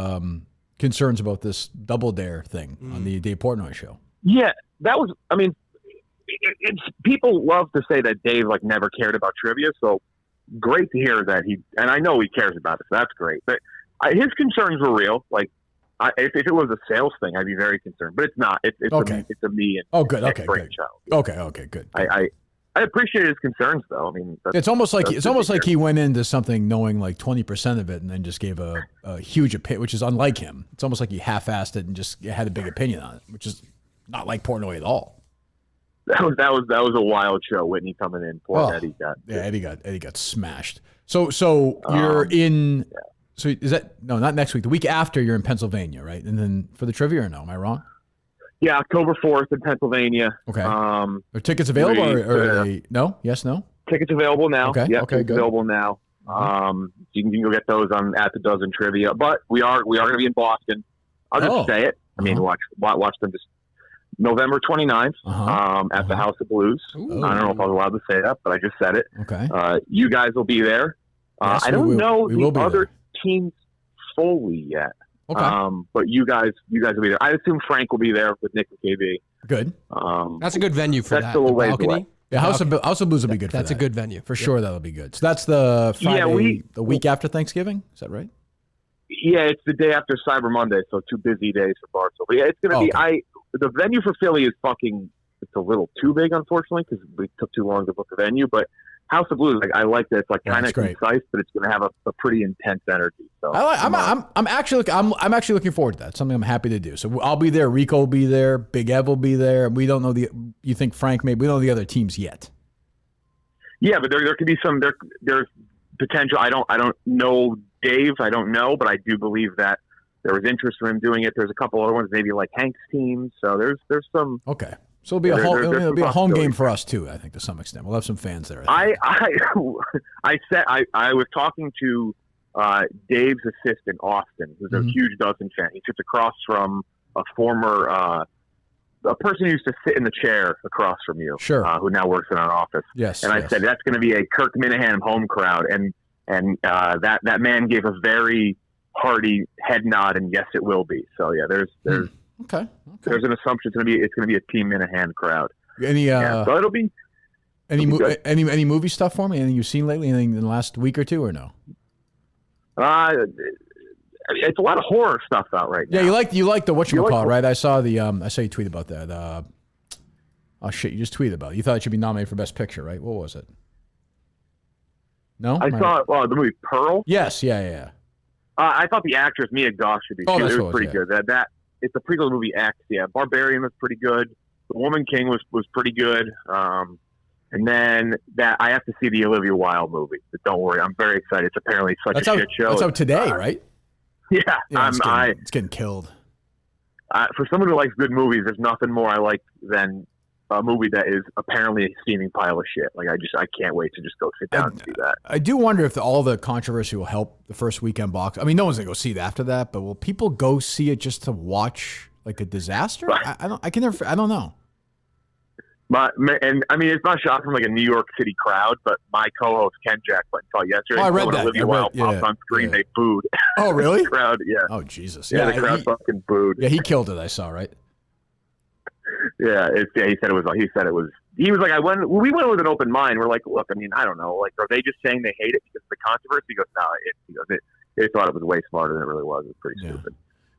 concerns about this double dare thing on the Dave Portnoy show? Yeah, that was. I mean, it's people love to say that Dave like never cared about trivia. So great to hear that and I know he cares about it. So that's great. But his concerns were real. Like, if it was a sales thing, I'd be very concerned. But it's not. It's okay. It's a me and brainchild. Okay, good. I appreciate his concerns, though. I mean, it's almost like he went into something knowing like 20% of it, and then just gave a huge opinion, which is unlike him. It's almost like he half-assed it and just had a big opinion on it, which is not like Portnoy at all. That was a wild show. Whitney coming in, Eddie got Eddie got smashed. So you're in. Yeah. So is that not next week? The week after, you're in Pennsylvania, right? And then for the trivia, or no? Am I wrong? Yeah, October 4th in Pennsylvania. Okay. Are tickets available or no? Yes, no? Tickets available now. Okay. Yeah, okay, good. Available now. You can go get those on at the Dozen Trivia. But we are going to be in Boston. I'll just say it. I mean, watch them just November 29th at the House of Blues. Ooh. I don't know if I was allowed to say that, but I just said it. Okay. You guys will be there. Yes, I don't know the other there. teams fully yet. Okay. But you guys will be there. I assume Frank will be there with Nick and KB. Good. That's a good venue for that's that. Still a ways balcony. away. Yeah, House of Blues will be good for That's that. a good venue. For sure, that'll be good. So that's the Friday, the week after Thanksgiving? Is that right? Yeah, it's the day after Cyber Monday, so 2 busy days for Barstool. But yeah, it's going to be the venue for Philly is it's a little too big, unfortunately, because we took too long to book the venue. But House of Blues, I like that. It's kind of concise, but it's going to have a pretty intense energy. So I'm actually looking forward to that. Something I'm happy to do. So I'll be there. Rico will be there. Big Ev will be there. We don't know you think Frank maybe we don't know the other teams yet. Yeah, but there could be some there's potential. I don't know Dave. I don't know, but I do believe that there was interest for him doing it. There's a couple other ones, maybe like Hank's team. So there's some. Okay. So it'll be a home game for us too, I think, to some extent. We'll have some fans there. I was talking to Dave's assistant, Austin, who's a huge Dustin fan. He sits across from a former a person who used to sit in the chair across from you, who now works in our office. Yes. And I said that's going to be a Kirk Minahan home crowd, and that man gave a very hearty head nod, and yes, it will be. So yeah, there's Okay. There's an assumption it's going to be a Team Minahan crowd. So it'll be any movie stuff for me? Anything you've seen lately? Anything in the last week or two, or no? It's a lot of horror stuff out right now. Yeah, you like the whatchamacallit, right? I saw you tweet about that. Oh shit, you just tweeted about it. You thought it should be nominated for Best Picture, right? What was it? No, I saw the movie Pearl. Yes, yeah. I thought the actress Mia Goth should be. It was pretty good. That it's a prequel movie. X, yeah. Barbarian was pretty good. The Woman King was pretty good. And then that I have to see the Olivia Wilde movie. But don't worry, I'm very excited. It's apparently such a shit show. That's out today, right? Yeah, it's getting killed. For someone who likes good movies, there's nothing more I like than a movie that is apparently a steaming pile of shit. Like I can't wait to just go sit down and see that. I do wonder if all the controversy will help the first weekend box. I mean, no one's gonna go see it after that, but will people go see it just to watch like a disaster? I don't know. And I mean, it's not shot from like a New York City crowd, but my co-host Ken Jack went and saw yesterday. I read that. Olivia Wilde popped on screen. They booed. Oh, really? The crowd, yeah. Oh, Jesus. Yeah, the crowd fucking booed. Yeah, he killed it. I saw, right? Yeah, he said it was. He was like, we went with an open mind. We're like, look, I mean, I don't know. Like, are they just saying they hate it because of the controversy? He goes, no, they thought it was way smarter than it really was. It was pretty stupid.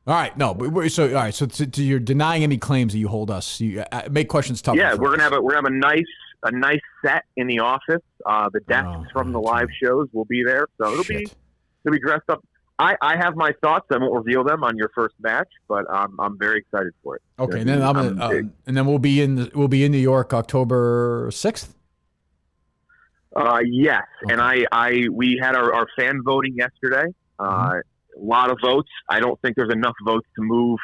All right, no, but so you're denying any claims that you hold us. You make questions tough. Yeah, we're gonna have a nice set in the office. The desks from the live shows will be there, so it'll be dressed up. I have my thoughts. I won't reveal them on your first match, but I'm very excited for it. Okay, and then we'll be in New York October 6th. Yes, okay. And we had our fan voting yesterday. A lot of votes. I don't think there's enough votes to move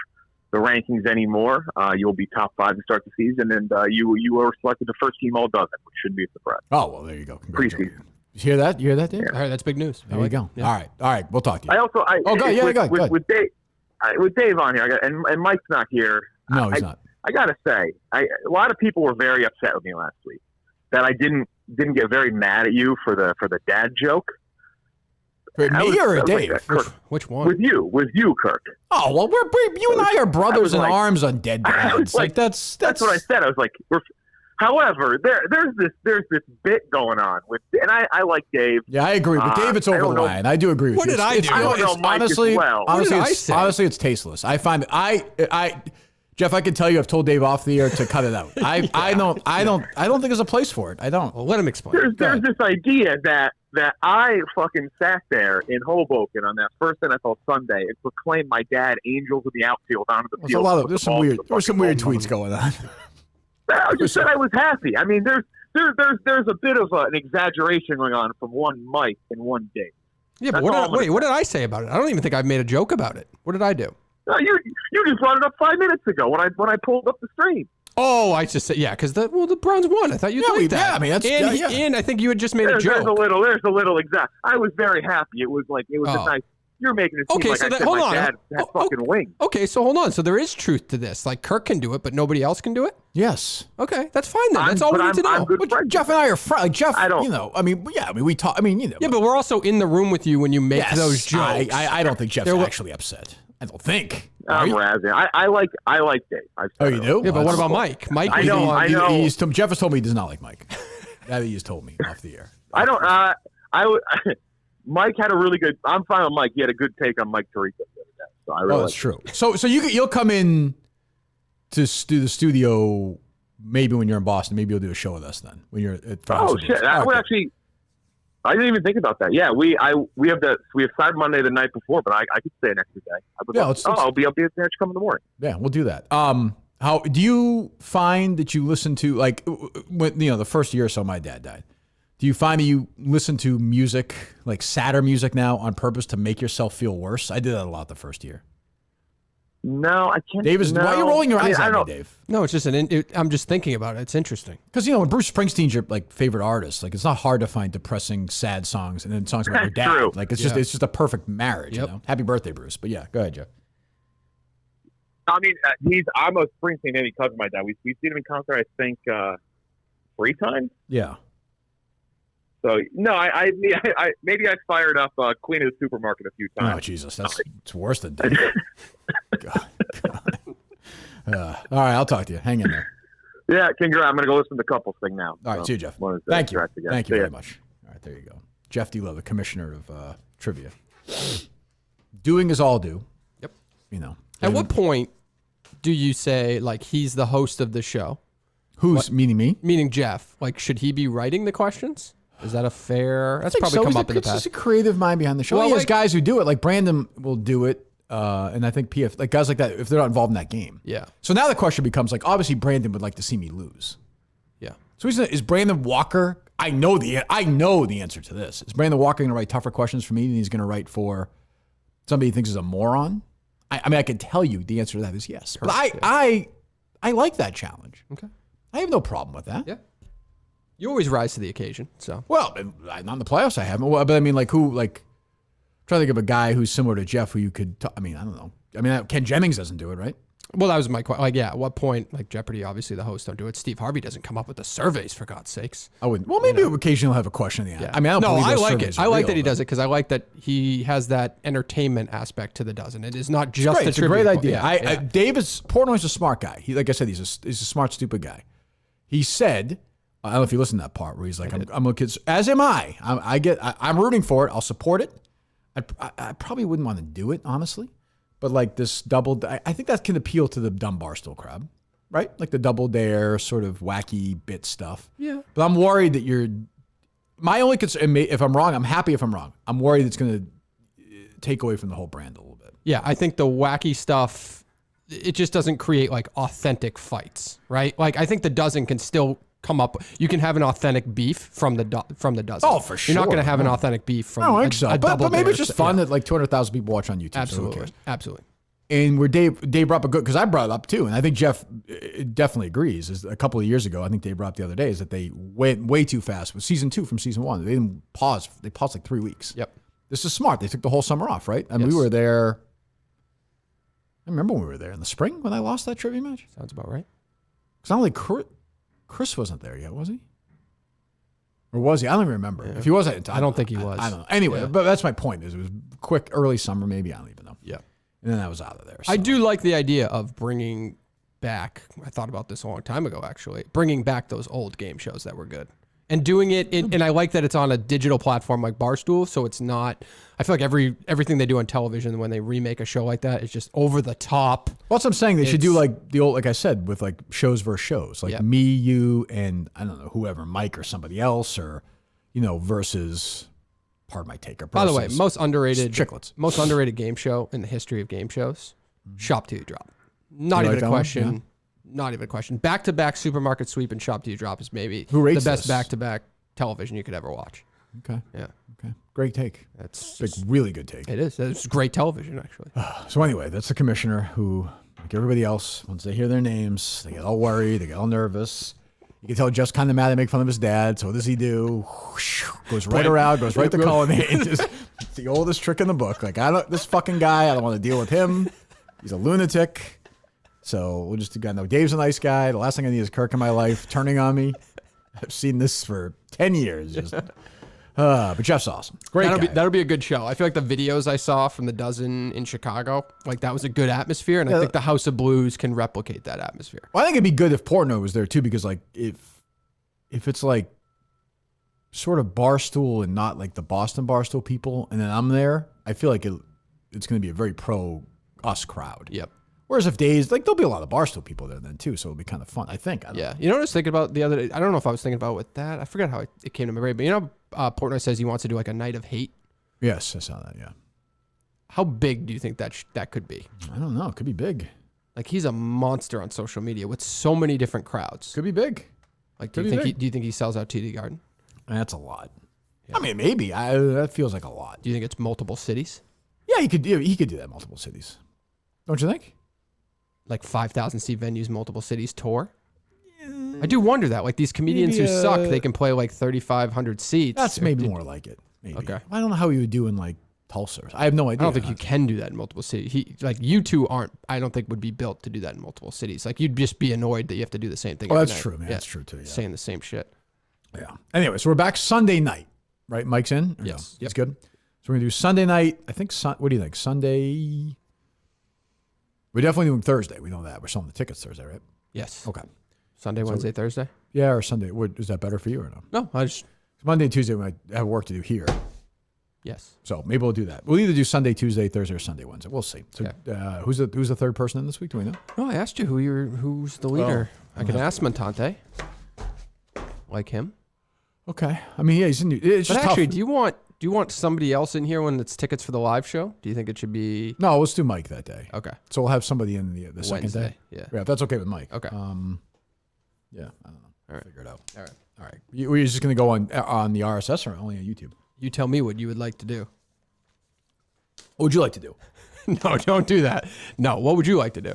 the rankings anymore. You'll be top 5 to start the season, and you were selected the first team all dozen, which shouldn't be a surprise. Oh well, there you go. Preseason. You hear that? Dave? Yeah. All right, that's big news. There you go. Yeah. All right. We'll talk to you. Go ahead. With Dave on here, and Mike's not here. No, he's not. I gotta say, a lot of people were very upset with me last week that I didn't get very mad at you for the dad joke. For me or Dave? Like, which one? With you, Kirk. Oh well, you and I are brothers in arms on dead dads. Like that's what I said. I was like, however, there's this bit going on with, and I like Dave. Yeah, I agree. With Dave, it's over the line. I do agree with you. What did I do? I don't know Mike honestly, as well. Honestly, it's tasteless. I find Jeff, I can tell you, I've told Dave off the air to cut it out. I don't think there's a place for it. I don't. Well, let him explain. There's this idea that I fucking sat there in Hoboken on that first NFL Sunday and proclaimed my dad angels of the outfield onto the field. There's some weird tweets going on. I just said I was happy. I mean, there's a bit of an exaggeration going on from one Mike and one Dave. Yeah, but what did I say about it? I don't even think I made a joke about it. What did I do? No, you just brought it up 5 minutes ago when I pulled up the stream. Oh, I just said because the Browns won. I thought you'd like that. Yeah, I mean that's and I think you had just made a joke. There's a little exact. I was very happy. It was a nice you're making it seem like I said my dad had fucking wings. Okay, so hold on. So there is truth to this. Like Kirk can do it, but nobody else can do it? Yes. Okay, that's fine then. That's all we need to know. But Jeff and I are friends. Like Jeff, we talk. Yeah, but we're also in the room with you when you make those jokes. I don't think Jeff's actually upset. I don't think. I'm razzing. I like Dave. You do? Yeah, but what about Mike? Mike, I know. Jeff has told me he does not like Mike. That he's told me off the air. I don't. Mike had a really good. I'm fine with Mike. He had a good take on Mike Tirico the other day. So I really that's true. So you'll come in to the studio maybe when you're in Boston. Maybe you'll do a show with us then when you're at. Oh shit! That would actually. I didn't even think about that. Yeah, we have Cyber Monday the night before, but I could stay an extra day. I'll be up there to come in the morning. Yeah, we'll do that. How do you find that you listen to when the first year or so my dad died? Do you find that you listen to music, like sadder music now on purpose to make yourself feel worse? I did that a lot the first year. No, I can't. Dave, why are you rolling your eyes at me, Dave? No, it's just I'm just thinking about it. It's interesting. Because, when Bruce Springsteen's your favorite artist, it's not hard to find depressing, sad songs and then songs about your dad. True. It's just a perfect marriage, Happy birthday, Bruce. But yeah, go ahead, Jeff. I mean, I'm a Springsteen and because of my dad. We've seen him in concert, I think, 3 times. Yeah. So no, I maybe I fired up Queen of the Supermarket a few times. Oh Jesus, it's worse than Dave. God. All right, I'll talk to you. Hang in there. Yeah, congrats. I'm gonna go listen to the couples thing now. All right, see you, Jeff. Thank you. Thank you very much. All right, there you go. Jeff D. Love, the commissioner of trivia. Doing is all do. Yep. At what point do you say he's the host of the show? Meaning me? Meaning Jeff. Should he be writing the questions? Is that a fair? That's probably come up in the past. It's a creative mind behind the show. Well, there's guys who do it. Like Brandon will do it, and I think PF, guys like that, if they're not involved in that game. Yeah. So now the question becomes obviously Brandon would like to see me lose. Yeah. So is Brandon Walker? I know the answer to this. Is Brandon Walker going to write tougher questions for me than he's going to write for somebody he thinks is a moron? I can tell you the answer to that is yes. But I like that challenge. Okay. I have no problem with that. Yeah. You always rise to the occasion, so. Well, not in the playoffs I haven't. But I mean, who, trying to think of a guy who's similar to Jeff who you could, I don't know. Ken Jennings doesn't do it, right? Well, that was my question. At what point, Jeopardy, obviously the hosts don't do it. Steve Harvey doesn't come up with the surveys, for God's sakes. I wouldn't. Well, maybe occasionally he'll have a question in the end. Yeah. I don't believe those like surveys it. are I like real, that he does it because I like that he has that entertainment aspect to the dozen. It is not just it's a great idea. Yeah, Dave Portnoy's a smart guy. He, like I said, he's a smart, stupid guy. He said, I don't know if you listened to that part where he's like, I'm a kid, as am I. I'm rooting for it. I'll support it. I probably wouldn't want to do it, honestly. But this double, I think that can appeal to the dumb Barstool crowd, right? The double dare sort of wacky bit stuff. Yeah. But I'm worried that my only concern, if I'm wrong, I'm happy if I'm wrong. I'm worried it's going to take away from the whole brand a little bit. Yeah, I think the wacky stuff, it just doesn't create authentic fights, right? I think the dozen can still come up. You can have an authentic beef from the dozen. Oh, for sure. You're not going to have an authentic beef from. I don't think so. But maybe it's just fun that 200,000 people watch on YouTube. Absolutely, so absolutely. And where Dave brought up a good, because I brought it up too, and I think Jeff definitely agrees. Is a couple of years ago, I think Dave brought up the other day, is that they went way too fast with season 2 from season 1. They didn't pause. They paused 3 weeks. Yep. This is smart. They took the whole summer off, right? I mean, we were there. I remember when we were there in the spring when I lost that trivia match. Sounds about right. Because not only Chris wasn't there yet, was he? Or was he? I don't even remember. Yeah. If he was, I don't think he was. I don't know. Anyway, but that's my point. Is it was quick, early summer, maybe. I don't even know. Yeah. And then I was out of there. So. I do like the idea of bringing back, I thought about this a long time ago, actually, bringing back those old game shows that were good. And doing it, and I like that it's on a digital platform like Barstool, so it's not, I feel like everything they do on television when they remake a show like that is just over the top. Well, that's what I'm saying. They should do the old, like I said, with shows versus shows. Me, you, and I don't know, whoever, Mike or somebody else, or, versus, pardon my take. By the way, most underrated game show in the history of game shows, Shop Till You Drop. Not even a question. Yeah. Not even a question. Back-to-back supermarket sweep and Shop Till You Drop is maybe the best back-to-back television you could ever watch. Okay. Yeah. Okay. Great take. That's a really good take. It is. It's great television, actually. So anyway, that's the commissioner who, like everybody else, once they hear their names, they get all worried, they get all nervous. You can tell Jeff's kind of mad to make fun of his dad. So what does he do? Goes right around, goes right to Colonnade, just The oldest trick in the book. Like, this fucking guy, I don't want to deal with him. He's a lunatic. So we'll just go. No, Dave's a nice guy. The last thing I need is Kirk in my life turning on me. I've seen this for 10 years. Just, but Jeff's awesome. Great guy. That'll be a good show. I feel like the videos I saw from the dozen in Chicago, like that was a good atmosphere, and I think the House of Blues can replicate that atmosphere. Well, I think it'd be good if Portnoy was there too, because like if it's like sort of Barstool and not like the Boston Barstool people, and then I'm there, I feel like it's going to be a very pro us crowd. Yep. Whereas if Dave's, like, there'll be a lot of Barstool people there then too, so it'll be kind of fun, I think. Yeah. You know what I was thinking about the other day? I don't know if I was thinking about with that. I forgot how it came to my brain, but you know, Portnoy says he wants to do like a night of hate. Yes, I saw that, yeah. How big do you think that could be? I don't know. It could be big. Like, he's a monster on social media with so many different crowds. Could be big. Like, do you think he sells out TD Garden? That's a lot. Yeah. I mean, maybe. That feels like a lot. Do you think it's multiple cities? Yeah, he could do that multiple cities. Don't you think? Like 5,000 seat venues, multiple cities tour? I do wonder that. Like, these comedians who suck, they can play like 3,500 seats. That's maybe more like it. Maybe. Okay. I don't know how he would do in like Tulsa. I have no idea. I don't think you can do that in multiple cities. You two aren't, I don't think would be built to do that in multiple cities. Like, you'd just be annoyed that you have to do the same thing. Oh, that's true, man. Yeah. That's true too. Yeah. Saying the same shit. Yeah. Anyway, so we're back Sunday night, right? Mike's in? Yes. No? That's good. So we're going to do Sunday night. I think, what do you think? Sunday? We're definitely doing Thursday. We know that. We're selling the tickets Thursday, right? Yes. Okay. Sunday, Wednesday, Thursday? Yeah, or Sunday. Is that better for you or no? No, Monday and Tuesday, we might have work to do here. Yes. So maybe we'll do that. We'll either do Sunday, Tuesday, Thursday, or Sunday, Wednesday. We'll see. So who's the third person in this week? Do we know? No, I asked you who's the leader. I can ask Montante. Like him. Okay. I mean, yeah, he's in. It's just actually, tough. Do you want somebody else in here when it's tickets for the live show? Do you think it should be? No, let's do Mike that day. Okay. So we'll have somebody in the second Wednesday, day. Yeah. Yeah, if that's okay with Mike. Okay. Yeah, I don't know. All right. Figure it out. All right. All right. We're just going to go on the RSS or only on YouTube? You tell me what you would like to do. What would you like to do? No, don't do that. No, what would you like to do?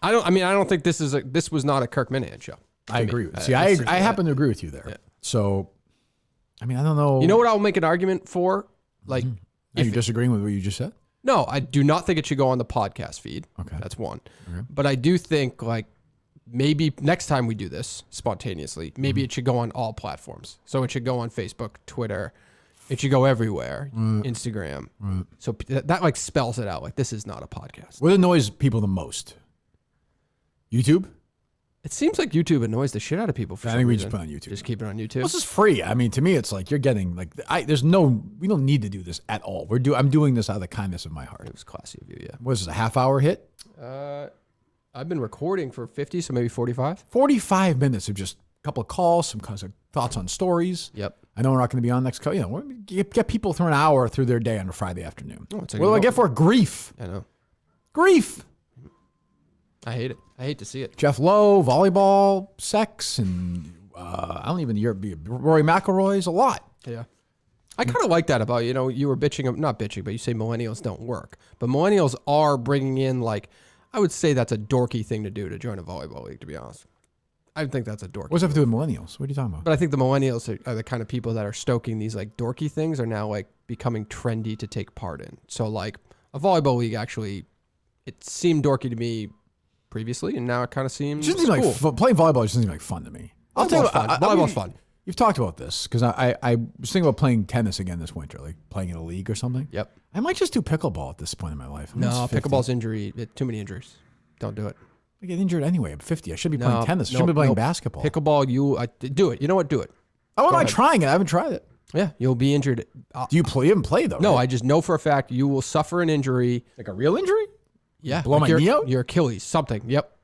I don't think this was not a Kirk Minahan show. I agree with you. See, I happen to agree with you there. Yeah. So, I mean, I don't know. You know what I'll make an argument for? Like, Are you disagreeing with what you just said? No, I do not think it should go on the podcast feed. Okay. That's one. Okay. But I do think, like, maybe next time we do this spontaneously, maybe it should go on all platforms. So it should go on Facebook, Twitter. It should go everywhere. Instagram. Right. So that like spells it out. Like, this is not a podcast. What annoys people the most? YouTube? It seems like YouTube annoys the shit out of people. For I some think we reason. just put it on YouTube. Just keep it on YouTube. This is free. I mean, to me, it's like you're getting like we don't need to do this at all. I'm doing this out of the kindness of my heart. It was classy of you, yeah. Was this a half-hour hit? I've been recording for 50, so maybe 45. 45 minutes of just a couple of calls, some kinds of thoughts on stories. Yep. I know we're not going to be on next. Get people through an hour through their day on a Friday afternoon. Oh, what do I get for it? Grief? I know. Grief. I hate it. I hate to see it. Jeff Lowe, volleyball, sex, and I don't even hear Rory McIlroy's a lot. Yeah. I kind of like that about, you were bitching, not bitching, but you say millennials don't work. But millennials are bringing in, like, I would say that's a dorky thing to do to join a volleyball league, to be honest. I think that's a dorky What's that to do with millennials? What are you talking about? But I think the millennials are the kind of people that are stoking these, like, dorky things are now, like, becoming trendy to take part in. So, like, a volleyball league actually, it seemed dorky to me previously, and now it kind of seems cool. Like playing volleyball just doesn't seem like fun to me. Volleyball's fun. You've talked about this because I was thinking about playing tennis again this winter, like playing in a league or something. Yep. I might just do pickleball at this point in my life. Pickleball's too many injuries. Don't do it. I get injured anyway. I'm 50. I should be playing tennis. I shouldn't be playing basketball. Pickleball, do it. You know what? Do it. Oh, am I trying it? I haven't tried it. Yeah, you'll be injured. Do you play? You haven't played though. No, right? I just know for a fact you will suffer an injury. Like a real injury? Yeah. Blow my knee out? Your Achilles, something. Yep.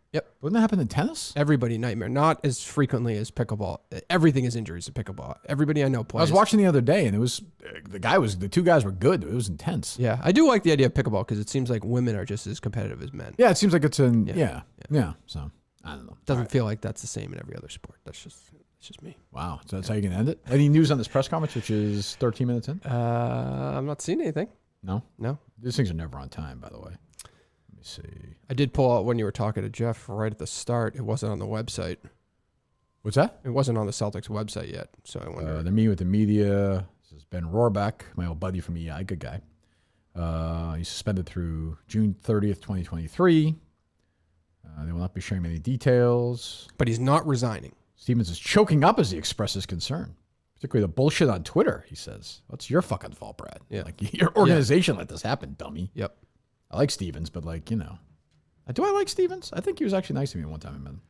Wouldn't that happen in tennis? Everybody nightmare. Not as frequently as pickleball. Everything is injuries in pickleball. Everybody I know plays. I was watching the other day, and the two guys were good. It was intense. Yeah, I do like the idea of pickleball because it seems like women are just as competitive as men. Yeah, it seems like it's yeah. So I don't know. Doesn't feel like that's the same in every other sport. That's just me. Wow. So that's how you're gonna end it. Any news on this press conference, which is 13 minutes in? I'm not seeing anything. No. These things are never on time, by the way. Let me see. I did pull out when you were talking to Jeff right at the start. It wasn't on the website. What's that? It wasn't on the Celtics website yet, so I wonder. They're meeting with the media. This is Ben Rohrbach, my old buddy from EI, good guy. He's suspended through June 30th, 2023. They will not be sharing many details. But he's not resigning. Stevens is choking up as he expresses concern, particularly the bullshit on Twitter, he says. What's your fucking fault, Brad? Yeah. Like, your organization let this happen, dummy. Yep. I like Stevens, but like, do I like Stevens? I think he was actually nice to me one time I met him.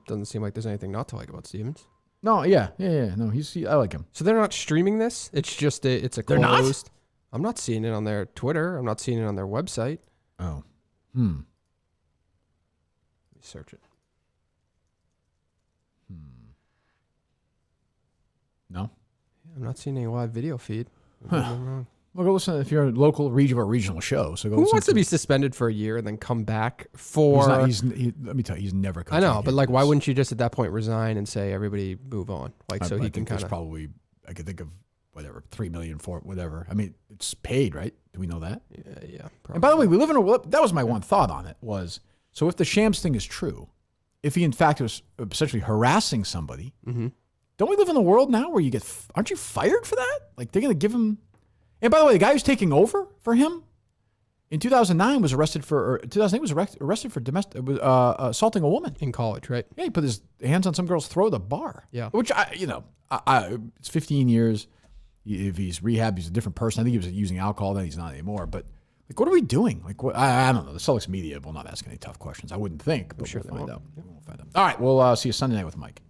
Doesn't seem like there's anything not to like about Stevens. No, yeah. No, I like him. So they're not streaming this? It's just it's a closed. They're not? I'm not seeing it on their Twitter. I'm not seeing it on their website. Oh. Let me search it. No? I'm not seeing any live video feed. Well, go listen if you're a local regional show. So go. Who wants to be suspended for a year and then come back for? Let me tell you, he's never. I know, but like, why wouldn't you just at that point resign and say everybody move on? Like, so he can kind of. Probably, I could think of whatever, $3 million for it, whatever. I mean, it's paid, right? Do we know that? Yeah. Probably. And by the way, we live in that was my one thought on it was, so if the Shams thing is true, if he in fact was essentially harassing somebody, don't we live in a world now where aren't you fired for that? Like they're going to give him. And by the way, the guy who's taking over for him in 2009 was arrested for, 2008 was arrested for assaulting a woman. In college, right? Yeah, he put his hands on some girl's throat at a bar. Yeah. Which, it's 15 years. If he's rehabbed, he's a different person. I think he was using alcohol, then he's not anymore. But, like, what are we doing? Like, I don't know. The Celtics media will not ask any tough questions. I wouldn't think, but we'll find out. All right, we'll see you Sunday night with Mike.